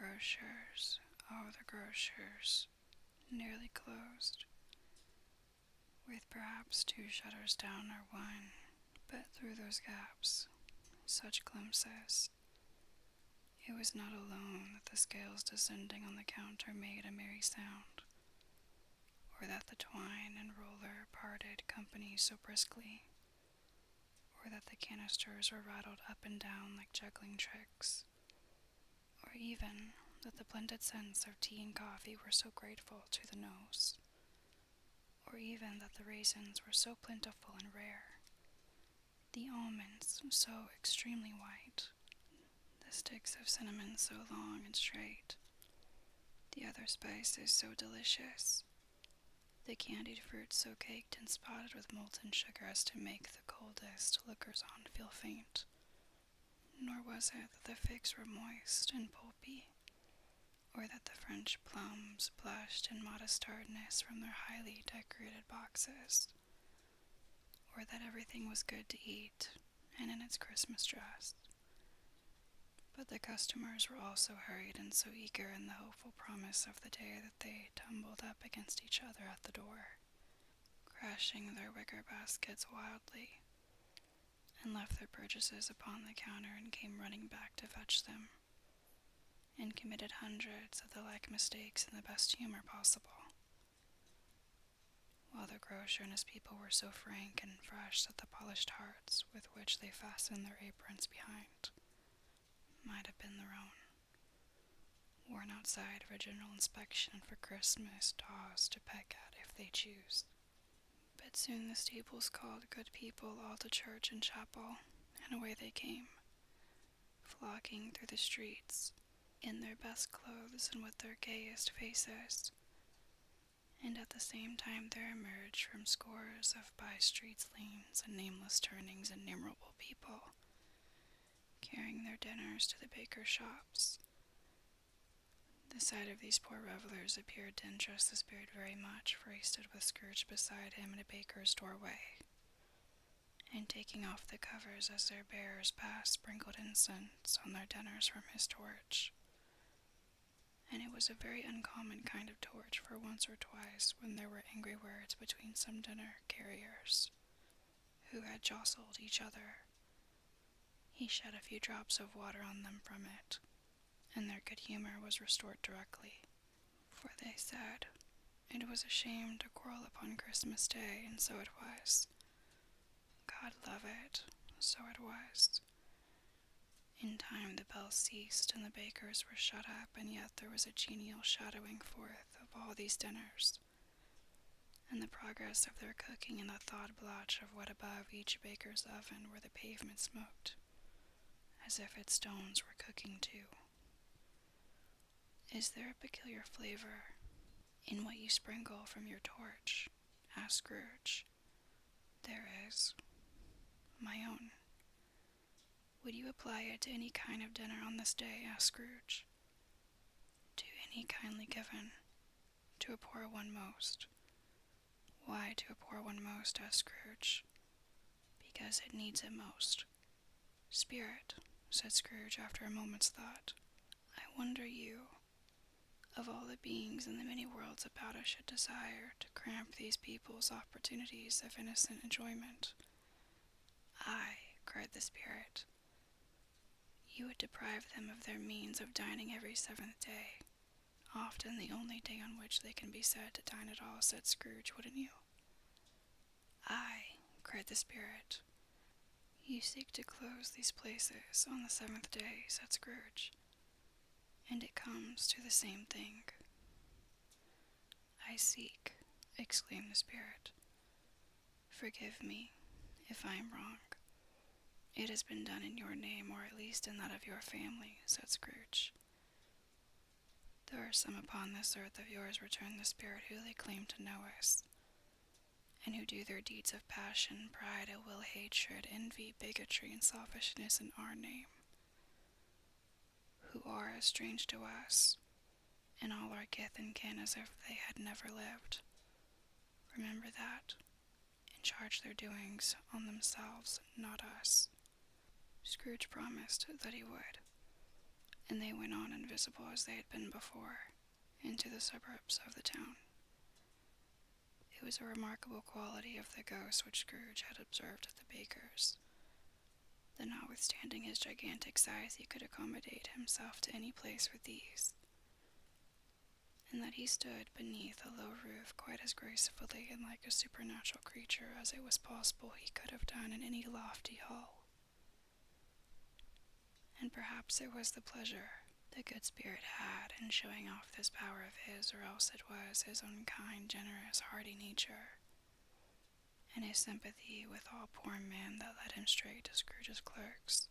grocers, oh, the grocers, nearly closed, with perhaps 2 shutters down or 1, but through those gaps, such glimpses. It was not alone that the scales descending on the counter made a merry sound, or that the twine and roller parted company so briskly, or that the canisters were rattled up and down like juggling tricks, or even that the blended scents of tea and coffee were so grateful to the nose, or even that the raisins were so plentiful and rare, the almonds so extremely white, the sticks of cinnamon so long and straight, the other spices so delicious, the candied fruits so caked and spotted with molten sugar as to make the coldest lookers-on feel faint. Nor was it that the figs were moist and pulpy, or that the French plums blushed in modest hardness from their highly decorated boxes, or that everything was good to eat and in its Christmas dress. But the customers were all so hurried and so eager in the hopeful promise of the day that they tumbled up against each other at the door, crashing their wicker baskets wildly, and left their purchases upon the counter and came running back to fetch them, and committed hundreds of the like mistakes in the best humor possible, while the grocer and his people were so frank and fresh that the polished hearts with which they fastened their aprons behind might have been their own, worn outside for general inspection for Christmas daws to peck at if they choose. But soon the stables called good people all to church and chapel, and away they came, flocking through the streets, in their best clothes and with their gayest faces, and at the same time there emerged from scores of by-streets, lanes, and nameless turnings innumerable people, carrying their dinners to the bakers' shops. The sight of these poor revelers appeared to interest the spirit very much, for he stood with Scrooge beside him in a baker's doorway, and taking off the covers as their bearers passed, sprinkled incense on their dinners from his torch. And it was a very uncommon kind of torch, for once or twice, when there were angry words between some dinner carriers, who had jostled each other, he shed a few drops of water on them from it, and their good humor was restored directly, for they said it was a shame to quarrel upon Christmas Day, and so it was. God love it, so it was. In time the bells ceased, and the bakers were shut up, and yet there was a genial shadowing forth of all these dinners, and the progress of their cooking in the thawed blotch of wood above each baker's oven where the pavement smoked, as if its stones were cooking too. Is there a peculiar flavor in what you sprinkle from your torch? Asked Scrooge. There is. My own. Would you apply it to any kind of dinner on this day? Asked Scrooge. To any kindly given. To a poor one most. Why to a poor one most? Asked Scrooge. Because it needs it most. Spirit, said Scrooge after a moment's thought, I wonder you, of all the beings in the many worlds about us, should desire to cramp these people's opportunities of innocent enjoyment. Aye, cried the spirit, you would deprive them of their means of dining every 7th day, often the only day on which they can be said to dine at all, said Scrooge, wouldn't you? Aye, cried the spirit, you seek to close these places on the 7th day, said Scrooge, and it comes to the same thing. I seek, exclaimed the spirit. Forgive me if I am wrong. It has been done in your name, or at least in that of your family, said Scrooge. There are some upon this earth of yours, returned the spirit, who lay claim to know us, and who do their deeds of passion, pride, ill will, hatred, envy, bigotry, and selfishness in our name, who are as strange to us, and all our kith and kin, as if they had never lived. Remember that, and charge their doings on themselves, not us. Scrooge promised that he would, and they went on invisible as they had been before, into the suburbs of the town. It was a remarkable quality of the ghost which Scrooge had observed at the baker's, that notwithstanding his gigantic size he could accommodate himself to any place with ease, and that he stood beneath a low roof quite as gracefully and like a supernatural creature as it was possible he could have done in any lofty hall. And perhaps it was the pleasure the good spirit had in showing off this power of his, or else it was his own kind, generous, hearty nature, and his sympathy with all poor men that led him straight to Scrooge's clerks.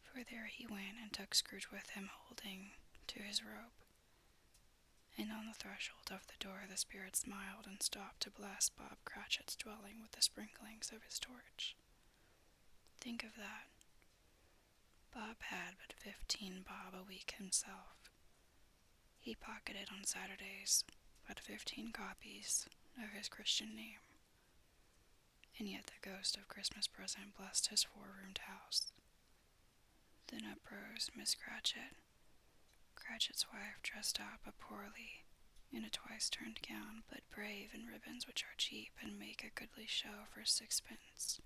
For there he went and took Scrooge with him, holding to his rope. And on the threshold of the door the spirit smiled and stopped to bless Bob Cratchit's dwelling with the sprinklings of his torch. Think of that. Bob had but 15 bob a week himself. He pocketed on Saturdays but 15 copies of his Christian name. And yet the ghost of Christmas present blessed his 4-roomed house. Then uprose Miss Cratchit, Cratchit's wife, dressed up poorly in a twice-turned gown, but brave in ribbons which are cheap and make a goodly show for 6pence.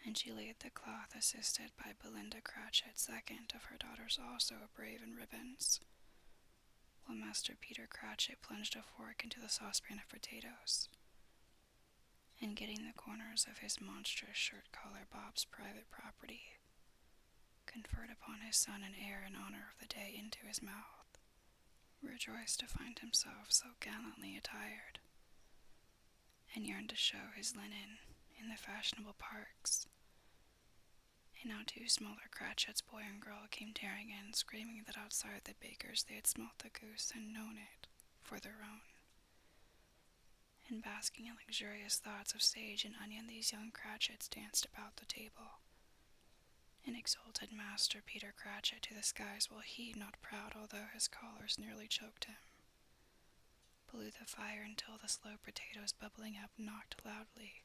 And she laid the cloth, assisted by Belinda Cratchit, second of her daughters, also brave in ribbons, while Master Peter Cratchit plunged a fork into the saucepan of potatoes, and getting the corners of his monstrous shirt-collar, Bob's private property, conferred upon his son an heir in honor of the day into his mouth, rejoiced to find himself so gallantly attired, and yearned to show his linen in the fashionable parks. And now 2 smaller Cratchits, boy and girl, came tearing in, screaming that outside the baker's they had smelt the goose and known it for their own. And basking in luxurious thoughts of sage and onion, these young Cratchits danced about the table, and exalted Master Peter Cratchit to the skies, while he, not proud although his collars nearly choked him, blew the fire until the slow potatoes bubbling up knocked loudly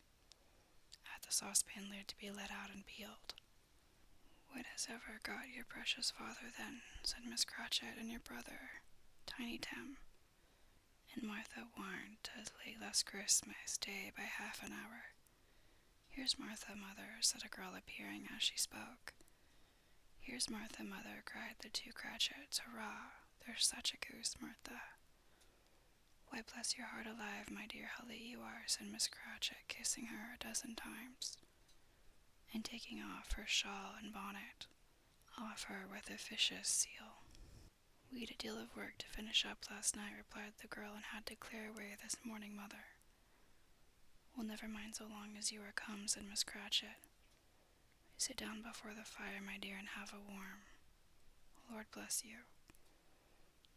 at the saucepan lid to be let out and peeled. "What has ever got your precious father, then?" said Miss Cratchit, "and your brother, Tiny Tim, and Martha warned to lay last Christmas Day by half an hour?" "Here's Martha, mother," said a girl, appearing as she spoke. "Here's Martha, mother," cried the 2 Cratchits. "Hurrah! There's such a goose, Martha." "Why, bless your heart alive, my dear, how late you are," said Miss Cratchit, kissing her a dozen times, and taking off her shawl and bonnet, off her with officious seal. "We'd a deal of work to finish up last night," replied the girl, "and had to clear away this morning, mother." "Well, never mind so long as you are come," said Miss Cratchit. "Sit down before the fire, my dear, and have a warm. Lord bless you."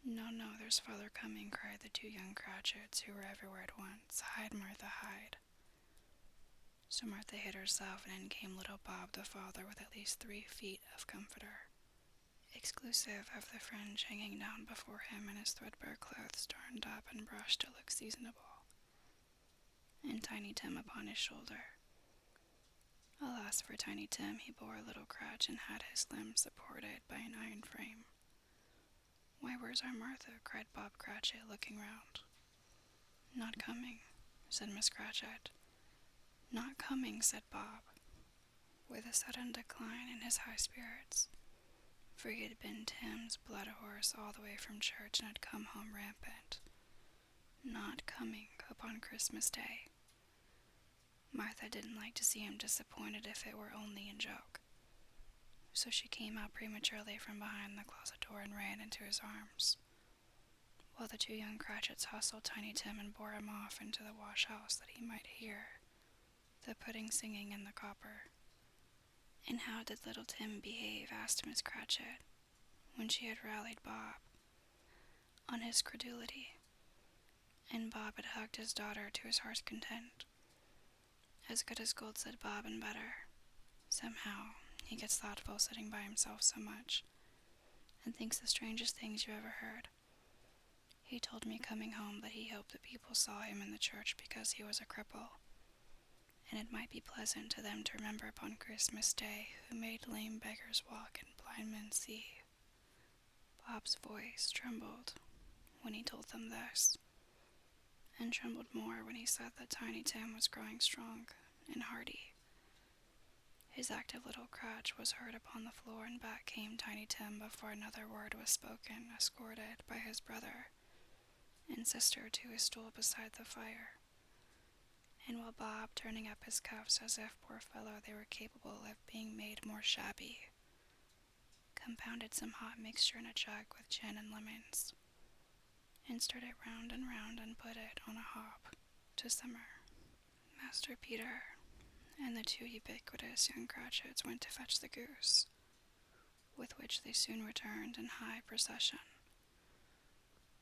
"No, no, there's father coming," cried the 2 young Cratchits, who were everywhere at once. "Hide, Martha, hide." So Martha hid herself, and in came little Bob the father with at least 3 feet of comforter, exclusive of the fringe hanging down before him, and his threadbare clothes darned up and brushed to look seasonable, and Tiny Tim upon his shoulder. Alas for Tiny Tim, he bore a little crutch, and had his limbs supported by an iron frame. "Why, where's our Martha?" cried Bob Cratchit, looking round. "Not coming," said Miss Cratchit. "Not coming," said Bob, with a sudden decline in his high spirits, for he had been Tim's blood horse all the way from church, and had come home rampant. "Not coming upon Christmas Day." Martha didn't like to see him disappointed if it were only in joke, so she came out prematurely from behind the closet door and ran into his arms, while the 2 young Cratchits hustled Tiny Tim and bore him off into the wash-house that he might hear the pudding singing in the copper. "And how did little Tim behave?" asked Miss Cratchit, when she had rallied Bob on his credulity, and Bob had hugged his daughter to his heart's content. "As good as gold," said Bob, "and better. Somehow he gets thoughtful sitting by himself so much, and thinks the strangest things you ever heard. He told me coming home that he hoped that people saw him in the church because he was a cripple, and it might be pleasant to them to remember upon Christmas Day who made lame beggars walk and blind blind men see. Bob's voice trembled when he told them this, and trembled more when he said that Tiny Tim was growing strong and hardy. His active little crutch was heard upon the floor, and back came Tiny Tim before another word was spoken, escorted by his brother and sister to his stool beside the fire. And while Bob, turning up his cuffs as if, poor fellow, they were capable of being made more shabby, compounded some hot mixture in a jug with gin and lemons, and stirred it round and put it on a hob to simmer. Master Peter and the two ubiquitous young Cratchits went to fetch the goose, with which they soon returned in high procession.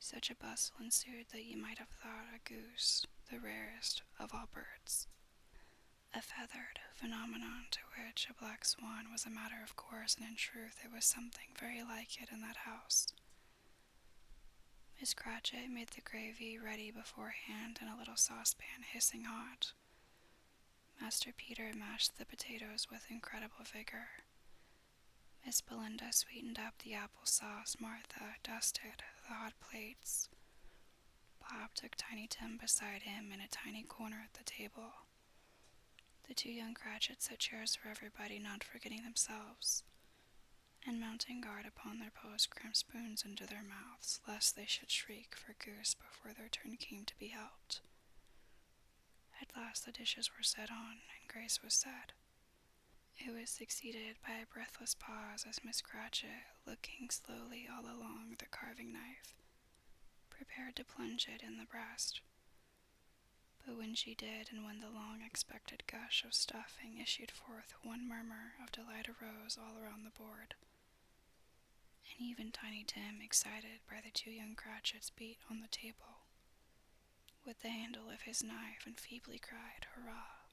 Such a bustle ensued that you might have thought a goose the rarest of all birds, a feathered phenomenon to which a black swan was a matter of course, and in truth it was something very like it in that house. Miss Cratchit made the gravy ready beforehand in a little saucepan hissing hot. Master Peter mashed the potatoes with incredible vigor. Miss Belinda sweetened up the apple sauce. Martha dusted the hot plates. Bob took Tiny Tim beside him in a tiny corner at the table. The two young Cratchits set chairs for everybody, not forgetting themselves, and mounting guard upon their posts, crammed spoons into their mouths, lest they should shriek for goose before their turn came to be helped. At last the dishes were set on, and grace was said. It was succeeded by a breathless pause as Miss Cratchit, looking slowly all along the carving knife, prepared to plunge it in the breast. But when she did, and when the long-expected gush of stuffing issued forth, one murmur of delight arose all around the board, and even Tiny Tim, excited by the two young Cratchits, beat on the table with the handle of his knife and feebly cried, "Hurrah!"